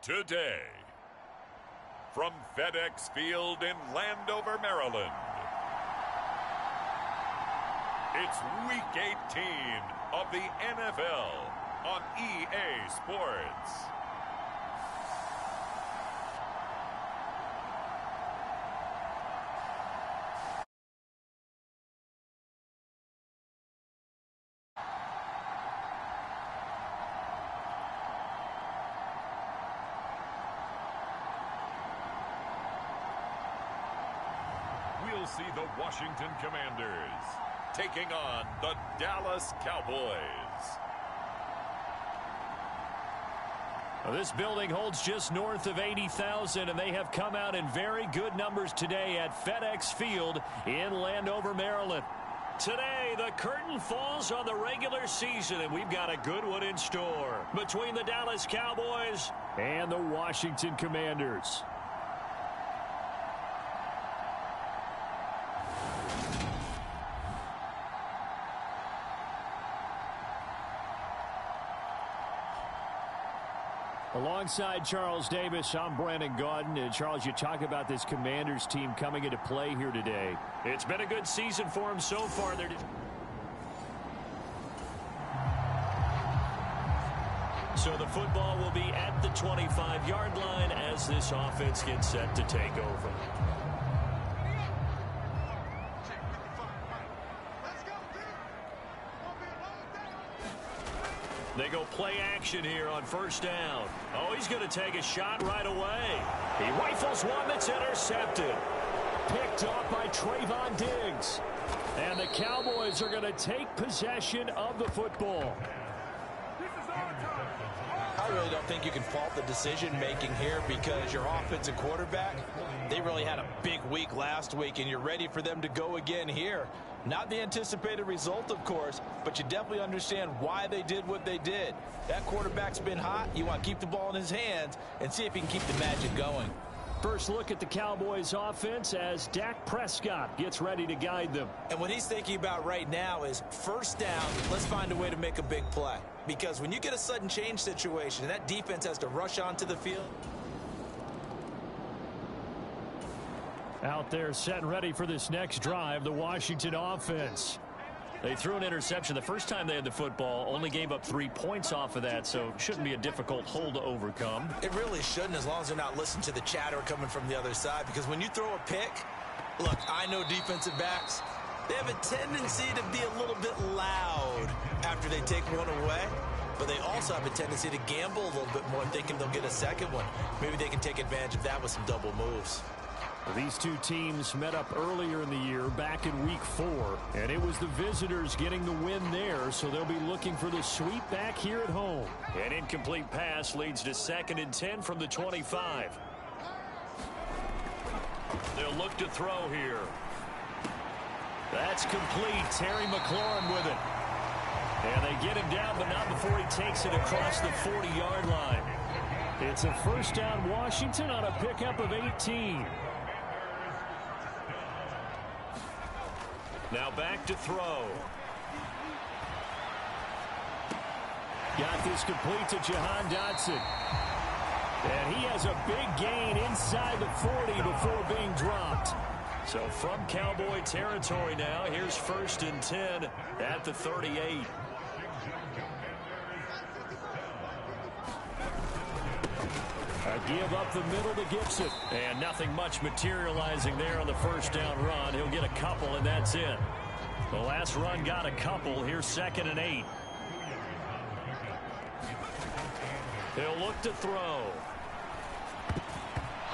today. From FedEx Field in Landover, Maryland, it's Week 18 of the NFL on EA Sports. We'll see the Washington Commanders taking on the Dallas Cowboys. Well, this building holds just north of 80,000, and they have come out in very good numbers today at FedEx Field in Landover, Maryland. Today, the curtain falls on the regular season, and we've got a good one in store between the Dallas Cowboys and the Washington Commanders. Alongside Charles Davis, I'm Brandon Gaudin. And Charles, you talk about this Commanders team coming into play here today. It's been a good season for them so far. So the football will be at the 25-yard line as this offense gets set to take over. They go play action here on first down. Oh, he's going to take a shot right away. He rifles one that's intercepted. Picked off by Trayvon Diggs. And the Cowboys are going to take possession of the football. I really don't think you can fault the decision-making here because your offensive quarterback, they really had a big week last week, and you're ready for them to go again here. Not the anticipated result, of course, but you definitely understand why they did what they did. That quarterback's been hot. You want to keep the ball in his hands and see if he can keep the magic going. First look at the Cowboys offense as Dak Prescott gets ready to guide them. And what he's thinking about right now is first down, let's find a way to make a big play. Because when you get a sudden change situation, that defense has to rush onto the field. Out there set and ready for this next drive, the Washington offense. They threw an interception the first time they had the football, only gave up 3 points off of that, so it shouldn't be a difficult hole to overcome. It really shouldn't, as long as they're not listening to the chatter coming from the other side, because when you throw a pick, look, I know defensive backs, they have a tendency to be a little bit loud after they take one away, but they also have a tendency to gamble a little bit more, thinking they'll get a second one. Maybe they can take advantage of that with some double moves. These two teams met up earlier in the year, back in Week 4, and it was the visitors getting the win there, so they'll be looking for the sweep back here at home. An incomplete pass leads to 2nd and 10 from the 25. They'll look to throw here. That's complete. Terry McLaurin with it. And they get him down, but not before he takes it across the 40-yard line. It's a first down Washington on a pickup of 18. Now back to throw. Got this complete to Jahan Dotson. And he has a big gain inside the 40 before being dropped. So from Cowboy territory now, here's 1st and 10 at the 38. A give up the middle to Gibson. And nothing much materializing there on the first down run. He'll get a couple, and that's it. The last run got a couple. Here's 2nd and 8. He'll look to throw.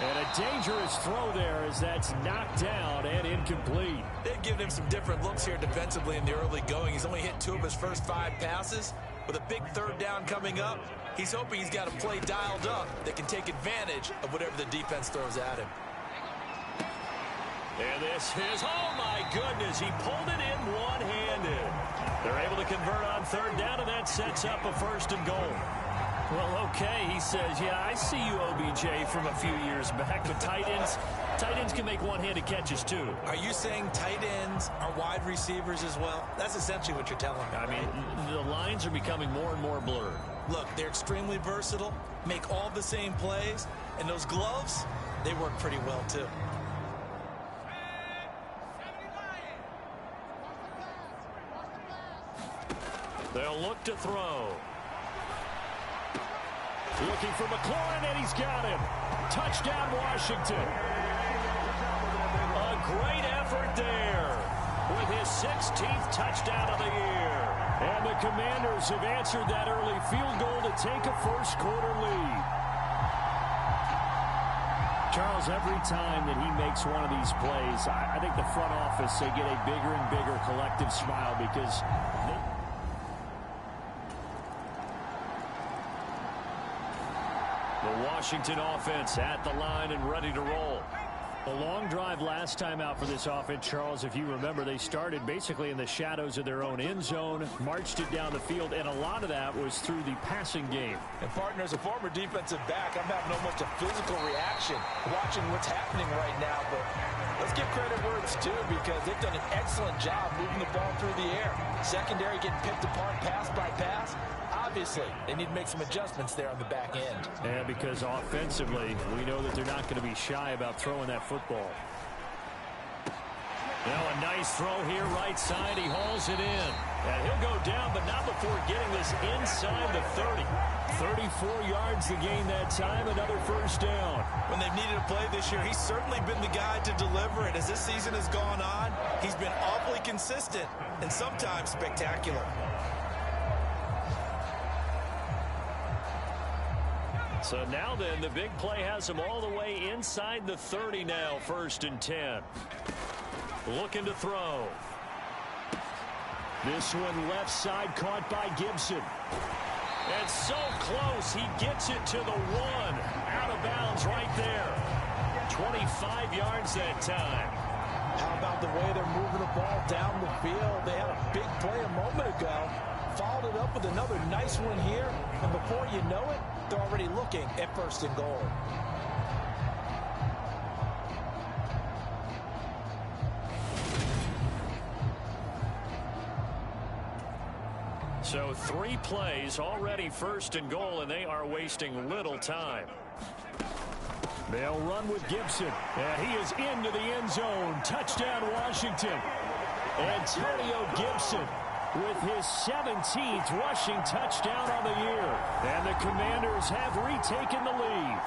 And a dangerous throw there as that's knocked down and incomplete. They've given him some different looks here defensively in the early going. He's only hit 2 of his first 5 passes. With a big 3rd down coming up, he's hoping he's got a play dialed up that can take advantage of whatever the defense throws at him. And this is, oh my goodness, he pulled it in one-handed. They're able to convert on 3rd down, and that sets up a 1st and goal. Well, okay, he says, yeah, I see you, OBJ, from a few years back, but tight ends can make one-handed catches, too. Are you saying tight ends are wide receivers as well? That's essentially what you're telling me. I mean, the lines are becoming more and more blurred. Look, they're extremely versatile, make all the same plays, and those gloves, they work pretty well, too. They'll look to throw. Looking for McLaurin, and he's got him. Touchdown, Washington. A great effort there with his 16th touchdown of the year. And the Commanders have answered that early field goal to take a first-quarter lead. Charles, every time that he makes one of these plays, I think the front office, they get a bigger and bigger collective smile because the Washington offense at the line and ready to roll. A long drive last time out for this offense, Charles. If you remember, they started basically in the shadows of their own end zone, marched it down the field, and a lot of that was through the passing game. And partner, as a former defensive back, I'm having almost a physical reaction watching what's happening right now. But let's give credit where it's due because they've done an excellent job moving the ball through the air. Secondary getting picked apart pass by pass. Obviously, they need to make some adjustments there on the back end. Yeah, because offensively, we know that they're not going to be shy about throwing that football. Now a nice throw here, right side. He hauls it in. And he'll go down, but not before getting this inside the 30. 34 yards the gain that time, another first down. When they've needed a play this year, he's certainly been the guy to deliver it. As this season has gone on, he's been awfully consistent and sometimes spectacular. So now then, the big play has him all the way inside the 30 now, 1st and 10. Looking to throw. This one left side caught by Gibson. And so close, he gets it to the 1. Out of bounds right there. 25 yards that time. How about the way they're moving the ball down the field? They had a big play a moment ago. Followed it up with another nice one here. And before you know it, they're already looking at 1st and goal. So 3 plays already 1st and goal, and they are wasting little time. They'll run with Gibson, and he is into the end zone. Touchdown, Washington. Antonio Gibson with his 17th rushing touchdown on the year. And the Commanders have retaken the lead.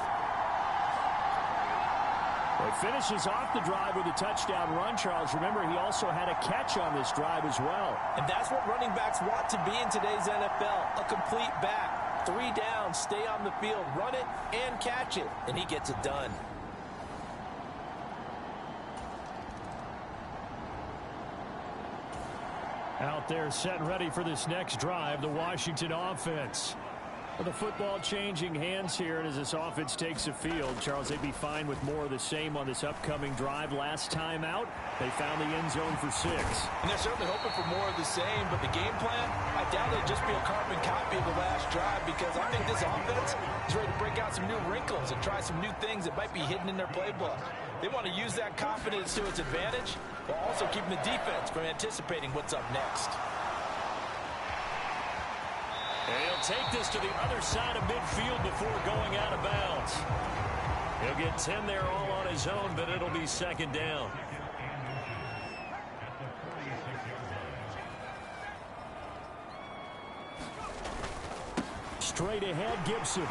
He finishes off the drive with a touchdown run, Charles. Remember, he also had a catch on this drive as well. And that's what running backs want to be in today's NFL, a complete back. 3 down, stay on the field, run it, and catch it. And he gets it done. Out there set and ready for this next drive, the Washington offense. With the football changing hands here, and as this offense takes the field, Charles, they'd be fine with more of the same on this upcoming drive. Last time out, they found the end zone for 6. And they're certainly hoping for more of the same, but the game plan, I doubt it'll just be a carbon copy of the last drive because I think this offense is ready to break out some new wrinkles and try some new things that might be hidden in their playbook. They want to use that confidence to its advantage while also keeping the defense from anticipating what's up next. And he'll take this to the other side of midfield before going out of bounds. He'll get 10 there all on his own, but it'll be 2nd down. Straight ahead, Gibson.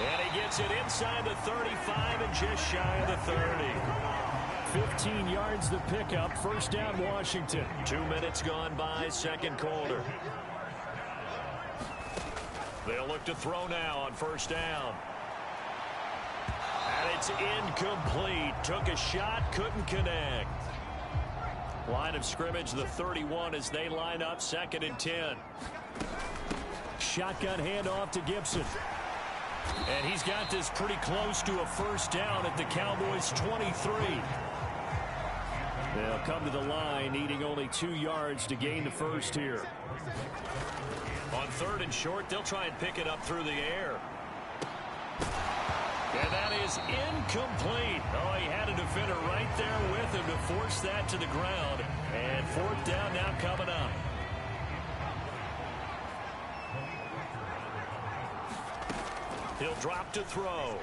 And he gets it inside the 35 and just shy of the 30. 15 yards the pickup. 1st down, Washington. 2 minutes gone by, 2nd quarter. They'll look to throw now on 1st down. And it's incomplete. Took a shot, couldn't connect. Line of scrimmage, the 31 as they line up, 2nd and 10. Shotgun handoff to Gibson. And he's got this pretty close to a 1st down at the Cowboys' 23. They'll come to the line, needing only 2 yards to gain the first here. On 3rd and short, they'll try and pick it up through the air. And that is incomplete. Oh, he had a defender right there with him to force that to the ground. And 4th down now coming up. He'll drop to throw.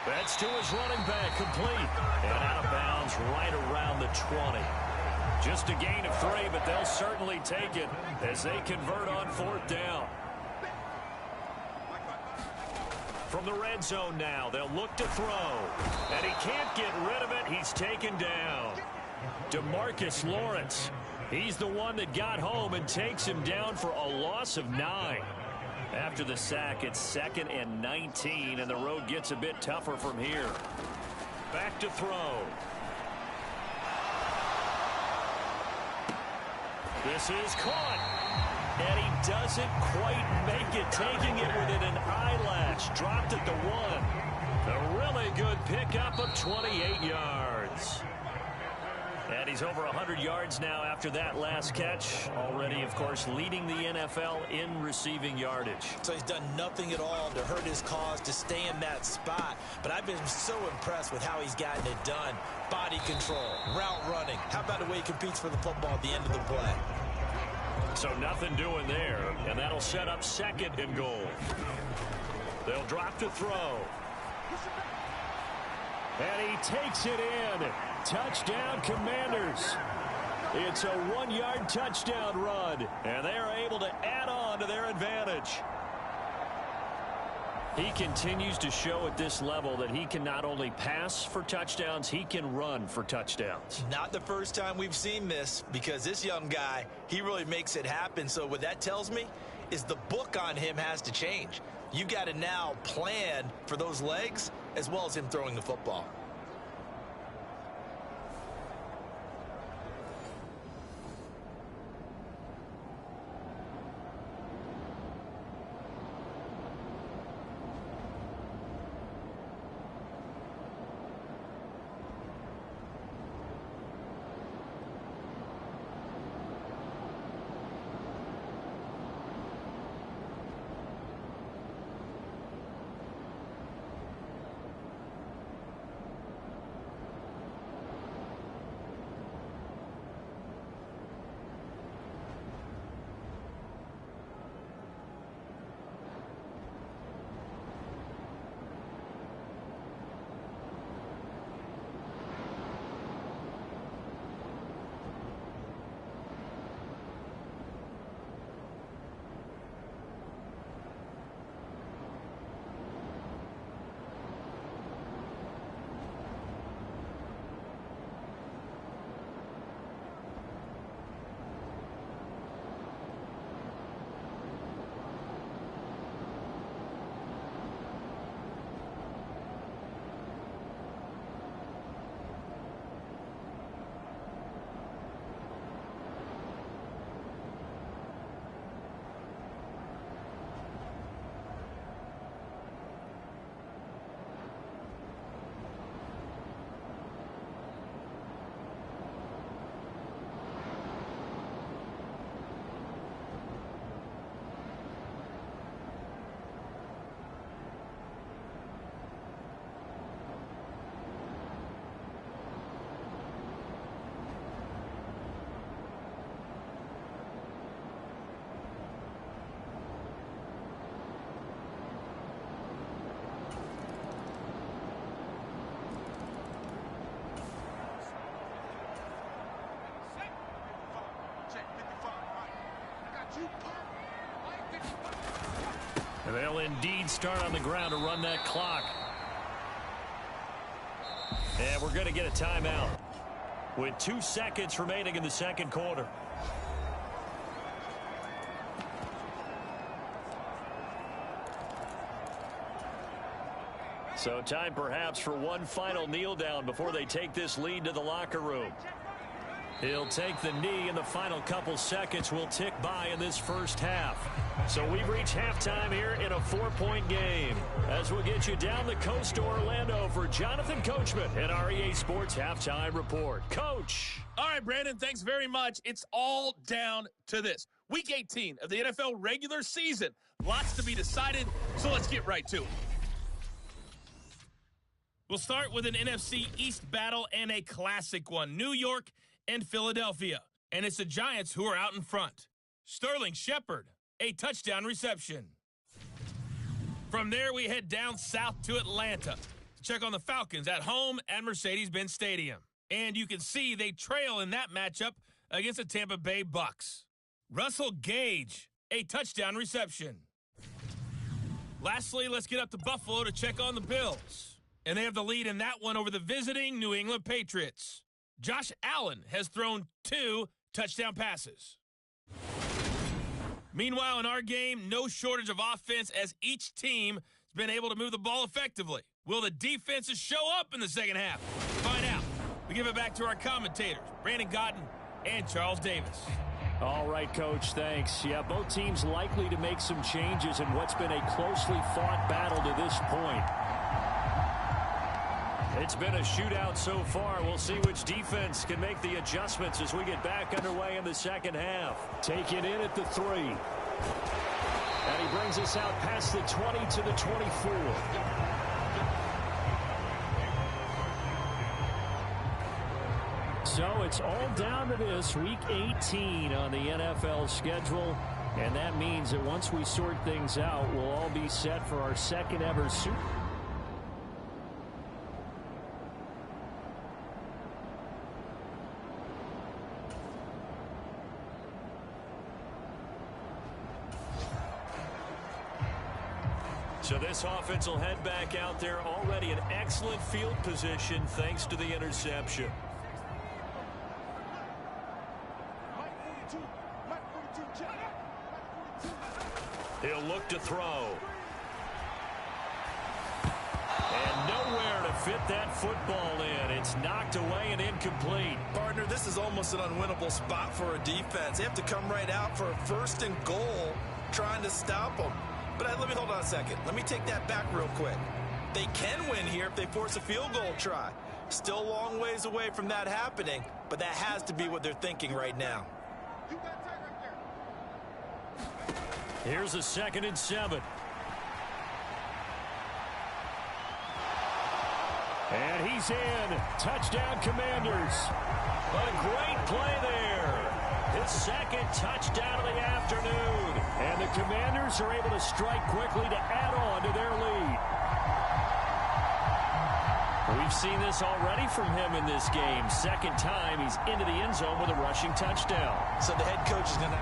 That's to his running back, complete. And out of bounds right around the 20. Just a gain of 3, but they'll certainly take it as they convert on 4th down. From the red zone now, they'll look to throw. And he can't get rid of it. He's taken down. DeMarcus Lawrence. He's the one that got home and takes him down for a loss of 9. After the sack, it's 2nd and 19, and the road gets a bit tougher from here. Back to throw. This is caught. And he doesn't quite make it, taking it within an eyelash. Dropped at the 1. A really good pickup of 28 yards. And he's over 100 yards now after that last catch. Already, of course, leading the NFL in receiving yardage. So he's done nothing at all to hurt his cause, to stay in that spot. But I've been so impressed with how he's gotten it done. Body control, route running. How about the way he competes for the football at the end of the play? So nothing doing there. And that'll set up 2nd and goal. They'll drop to throw. And he takes it in. Touchdown, Commanders. It's a 1-yard touchdown run, and they are able to add on to their advantage. He continues to show at this level that he can not only pass for touchdowns, he can run for touchdowns. Not the first time we've seen this, because this young guy, he really makes it happen. So what that tells me is the book on him has to change. You got to now plan for those legs as well as him throwing the football. And they'll indeed start on the ground to run that clock. And we're going to get a timeout with 2 seconds remaining in the second quarter. So time perhaps for one final kneel down before they take this lead to the locker room. He'll take the knee, and the final couple seconds will tick by in this first half. So we've reached halftime here in a 4-point game. As we'll get you down the coast to Orlando for Jonathan Coachman and our EA Sports Halftime Report. Coach. All right, Brandon, thanks very much. It's all down to this. Week 18 of the NFL regular season. Lots to be decided, so let's get right to it. We'll start with an NFC East battle and a classic one. New York and Philadelphia. And it's the Giants who are out in front. Sterling Shepard, a touchdown reception. From there, we head down south to Atlanta to check on the Falcons at home at Mercedes-Benz Stadium. And you can see they trail in that matchup against the Tampa Bay Bucks. Russell Gage, a touchdown reception. Lastly, let's get up to Buffalo to check on the Bills. And they have the lead in that one over the visiting New England Patriots. Josh Allen has thrown 2 touchdown passes. Meanwhile, in our game, no shortage of offense as each team has been able to move the ball effectively. Will the defenses show up in the second half? Find out. We give it back to our commentators, Brandon Gaudin and Charles Davis. All right, Coach, thanks. Yeah, both teams likely to make some changes in what's been a closely fought battle to this point. It's been a shootout so far. We'll see which defense can make the adjustments as we get back underway in the second half. Take it in at the 3. And he brings us out past the 20 to the 24. So it's all down to this, Week 18 on the NFL schedule. And that means that once we sort things out, we'll all be set for our second ever Super Bowl. So this offense will head back out there, already in excellent field position thanks to the interception. He'll look to throw. And nowhere to fit that football in. It's knocked away and incomplete. Partner, this is almost an unwinnable spot for a defense. They have to come right out for a 1st and goal trying to stop them. But let me hold on a second. Let me take that back real quick. They can win here if they force a field goal try. Still a long ways away from that happening, but that has to be what they're thinking right now. Here's a 2nd and 7. And he's in. Touchdown, Commanders. A great play there. His 2nd touchdown of the afternoon. And the Commanders are able to strike quickly to add on to their lead. We've seen this already from him in this game. 2nd time he's into the end zone with a rushing touchdown. So the head coach is going to...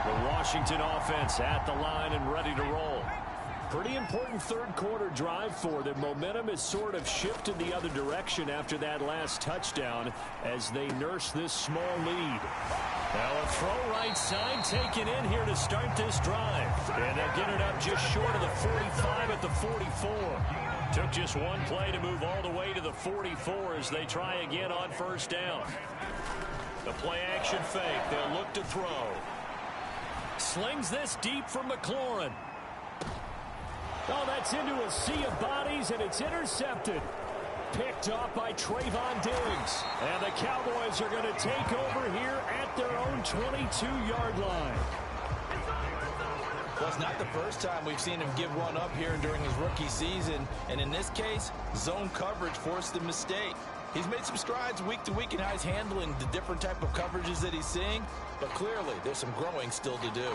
The Washington offense at the line and ready to roll. Pretty important 3rd quarter drive for them. Momentum has sort of shifted the other direction after that last touchdown as they nurse this small lead. Now a throw right side taken in here to start this drive. And they'll get it up just short of the 45 at the 44. Took just one play to move all the way to the 44 as they try again on 1st down. The play action fake. They'll look to throw. Slings this deep from McLaurin. Oh, that's into a sea of bodies, and it's intercepted. Picked off by Trayvon Diggs. And the Cowboys are going to take over here at their own 22-yard line. Well, it's not the first time we've seen him give one up here during his rookie season. And in this case, zone coverage forced the mistake. He's made some strides week to week in how he's handling the different type of coverages that he's seeing. But clearly, there's some growing still to do.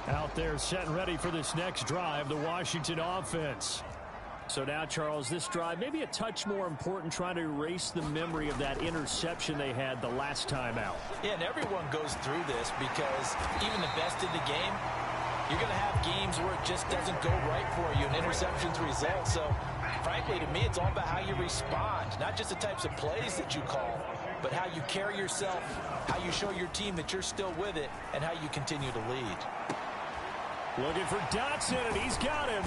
Out there set and ready for this next drive, the Washington offense. So now, Charles, this drive maybe a touch more important, trying to erase the memory of that interception they had the last time out. Yeah, and everyone goes through this because even the best in the game, you're going to have games where it just doesn't go right for you, and interceptions result. So, frankly, to me, it's all about how you respond, not just the types of plays that you call, but how you carry yourself, how you show your team that you're still with it, and how you continue to lead. Looking for Dotson, and he's got him.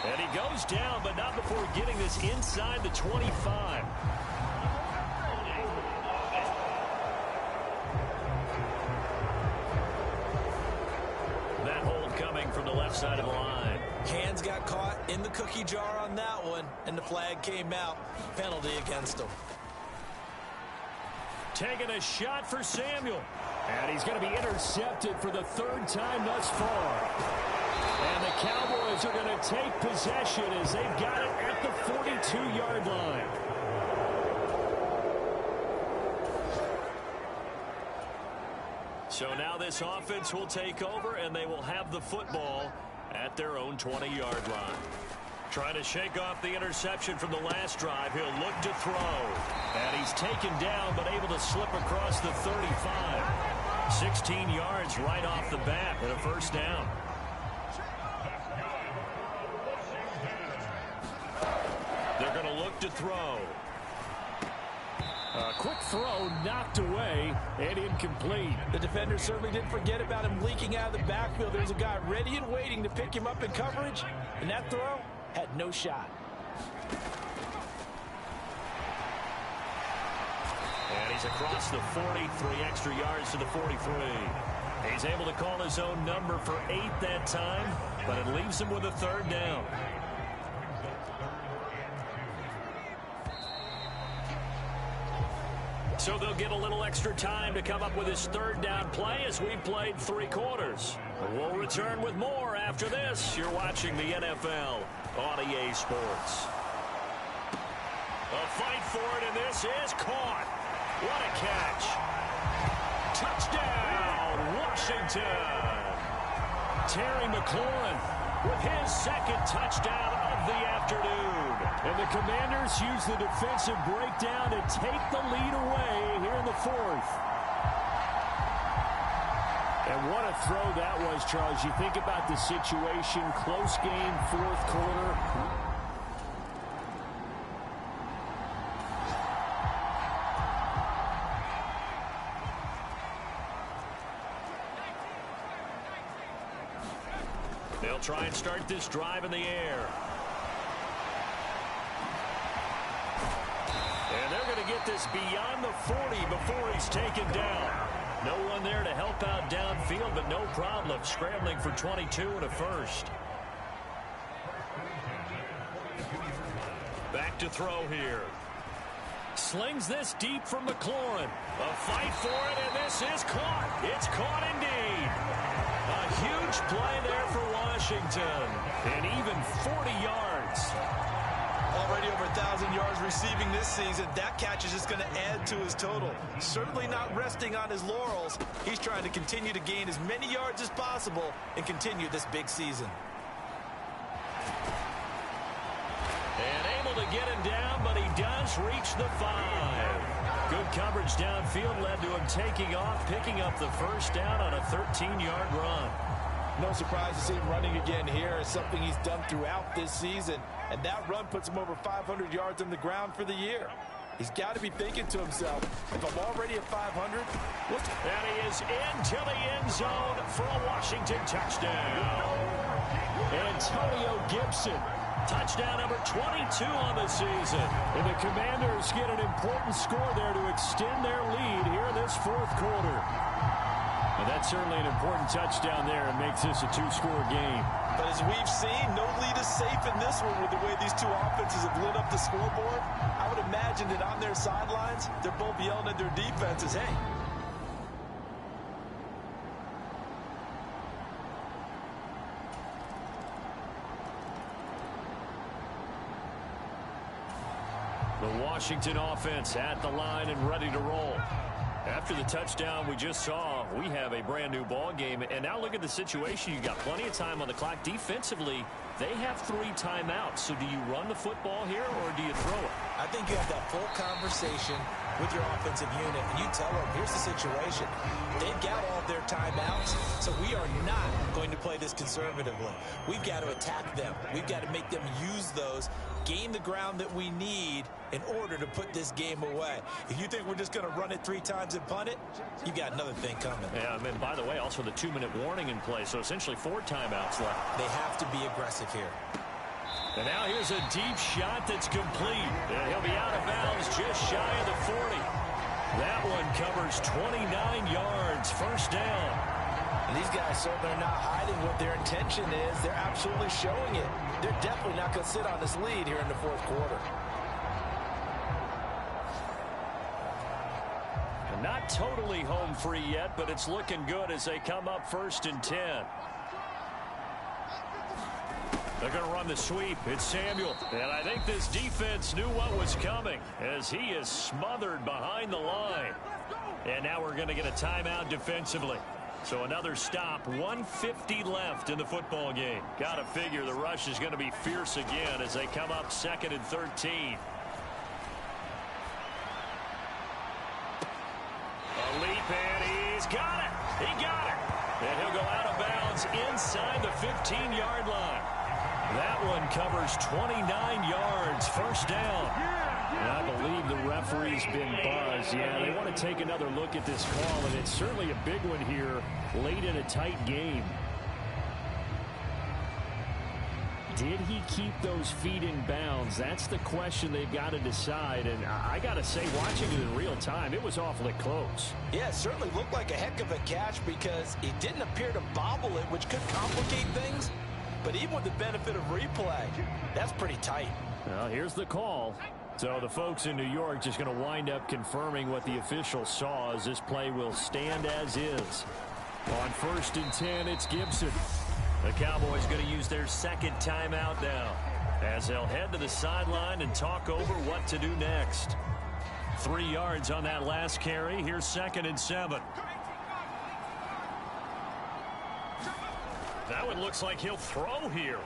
And he goes down, but not before getting this inside the 25. That hold coming from the left side of the line. Hands got caught in the cookie jar on that one, and the flag came out. Penalty against him. Taking a shot for Samuel. And he's going to be intercepted for the third time thus far. And the Cowboys are going to take possession as they've got it at the 42-yard line. So now this offense will take over, and they will have the football at their own 20-yard line. Trying to shake off the interception from the last drive. He'll look to throw. And he's taken down, but able to slip across the 35. 16 yards right off the bat and a first down. They're going to look to throw. A quick throw knocked away and incomplete. The defender certainly didn't forget about him leaking out of the backfield. There's a guy ready and waiting to pick him up in coverage, and that throw had no shot. And he's across the 40, 3 extra yards to the 43. He's able to call his own number for 8 that time, but it leaves him with a third down. So they'll get a little extra time to come up with his third down play as we've played 3 quarters. We'll return with more after this. You're watching the NFL on EA Sports. A fight for it, and this is caught. What a catch. Touchdown, Washington. Terry McLaurin with his second touchdown of the afternoon. And the Commanders use the defensive breakdown to take the lead away here in the 4th. And what a throw that was, Charles. You think about the situation, close game, 4th quarter. They'll try and start this drive in the air. And they're going to get this beyond the 40 before he's taken down. No one there to help out downfield, but no problem. Scrambling for 22 and a first. Back to throw here. Slings this deep from McLaurin. A fight for it, and this is caught. It's caught indeed. A huge play there for Washington. And even 40 yards. Already over 1,000 yards receiving this season. That catch is just going to add to his total. Certainly not resting on his laurels. He's trying to continue to gain as many yards as possible and continue this big season. And able to get him down, but he does reach the 5. Good coverage downfield led to him taking off, picking up the first down on a 13-yard run. No surprise to see him running again here. It's something he's done throughout this season. And that run puts him over 500 yards on the ground for the year. He's got to be thinking to himself, if I'm already at 500, and he is into the end zone for a Washington touchdown. Antonio Gibson, touchdown number 22 on the season. And the Commanders get an important score there to extend their lead here in this 4th quarter. And that's certainly an important touchdown there. It makes this a 2-score game. But as we've seen, no lead is safe in this one with the way these two offenses have lit up the scoreboard. I would imagine that on their sidelines, they're both yelling at their defenses, hey. The Washington offense at the line and ready to roll. After the touchdown we just saw, we have a brand new ball game. And now look at the situation. You got plenty of time on the clock. Defensively, they have 3 timeouts. So do you run the football here or do you throw it? I think you have that full conversation with your offensive unit, and you tell them, here's the situation. They've got all their timeouts, so we are not going to play this conservatively. We've got to attack them. We've got to make them use those, gain the ground that we need in order to put this game away. If you think we're just going to run it 3 times and punt it, you've got another thing coming. Yeah, and by the way, also the 2-minute warning in play, so essentially 4 timeouts left. They have to be aggressive here. And now here's a deep shot that's complete. And he'll be out of bounds just shy of the 40. That one covers 29 yards. First down. And these guys certainly are not hiding what their intention is. They're absolutely showing it. They're definitely not going to sit on this lead here in the fourth quarter. Not totally home free yet, but it's looking good as they come up 1st and 10. They're going to run the sweep. It's Samuel. And I think this defense knew what was coming as he is smothered behind the line. And now we're going to get a timeout defensively. So another stop. 1:50 left in the football game. Got to figure the rush is going to be fierce again as they come up 2nd and 13. A leap, and he's got it. He got it. And he'll go out of bounds inside the 15-yard line. That one covers 29 yards. First down. And I believe the referee's been buzzed. Yeah, they want to take another look at this call, and it's certainly a big one here late in a tight game. Did he keep those feet in bounds? That's the question they've got to decide. And I got to say, watching it in real time, it was awfully close. Yeah, it certainly looked like a heck of a catch because he didn't appear to bobble it, which could complicate things. But even with the benefit of replay, that's pretty tight. Well, here's the call. So the folks in New York just going to wind up confirming what the official saw as this play will stand as is. On 1st and 10, it's Gibson. The Cowboys going to use their second timeout now as they'll head to the sideline and talk over what to do next. 3 yards on that last carry. Here's 2nd and 7. That one looks like he'll throw here.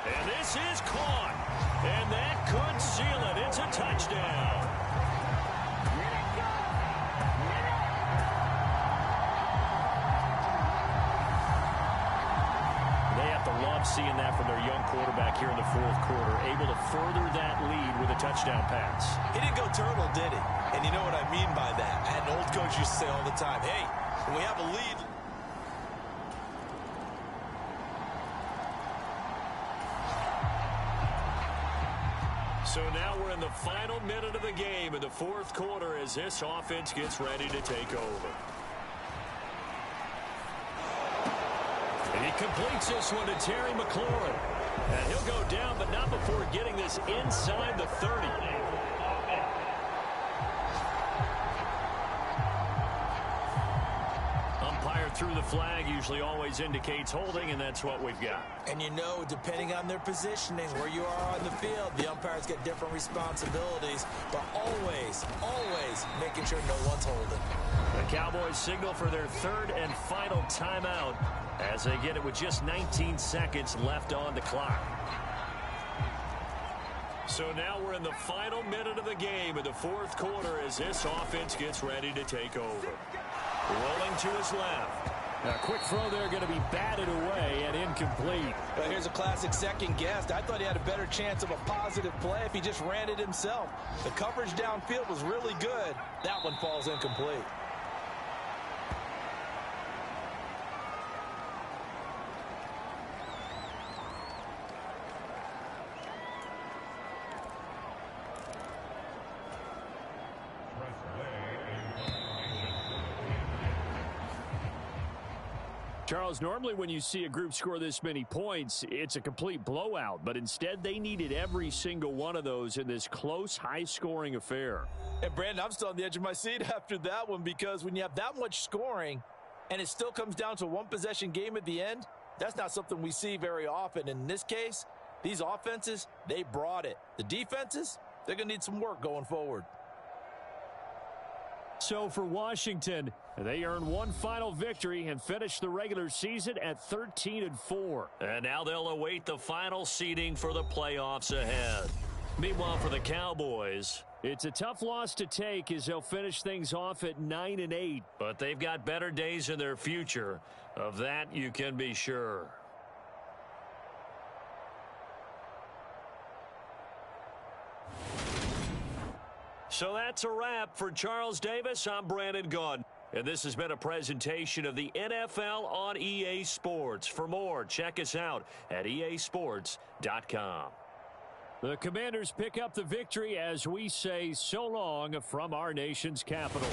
And this is caught. And that could seal it. It's a touchdown. They have to love seeing that from their young quarterback here in the fourth quarter, able to further that lead with a touchdown pass. He didn't go turtle, did he? And you know what I mean by that. I had an old coach used to say all the time, hey, when we have a lead, so now we're in the final minute of the game in the fourth quarter as this offense gets ready to take over. And he completes this one to Terry McLaurin. And he'll go down, but not before getting this inside the 30. Through the flag usually always indicates holding, and that's what we've got. And you know, depending on their positioning, where you are on the field, the umpires get different responsibilities, but always making sure no one's holding. The Cowboys signal for their third and final timeout as they get it with just 19 seconds left on the clock. So now we're in the final minute of the game in the fourth quarter as this offense gets ready to take over. Rolling to his left. A quick throw there going to be batted away and incomplete. But here's a classic second guess. I thought he had a better chance of a positive play if he just ran it himself. The coverage downfield was really good. That one falls incomplete. Charles, normally when you see a group score this many points, it's a complete blowout. But instead, they needed every single one of those in this close, high-scoring affair. And, Brandon, I'm still on the edge of my seat after that one because when you have that much scoring and it still comes down to a one-possession game at the end, that's not something we see very often. In this case, these offenses, they brought it. The defenses, they're going to need some work going forward. So for Washington, they earn one final victory and finish the regular season at 13-4. And now they'll await the final seeding for the playoffs ahead. Meanwhile, for the Cowboys, it's a tough loss to take as they'll finish things off at 9-8. But they've got better days in their future. Of that, you can be sure. So that's a wrap. For Charles Davis, I'm Brandon Gaudin. And this has been a presentation of the NFL on EA Sports. For more, check us out at easports.com. The Commanders pick up the victory as we say so long from our nation's capital.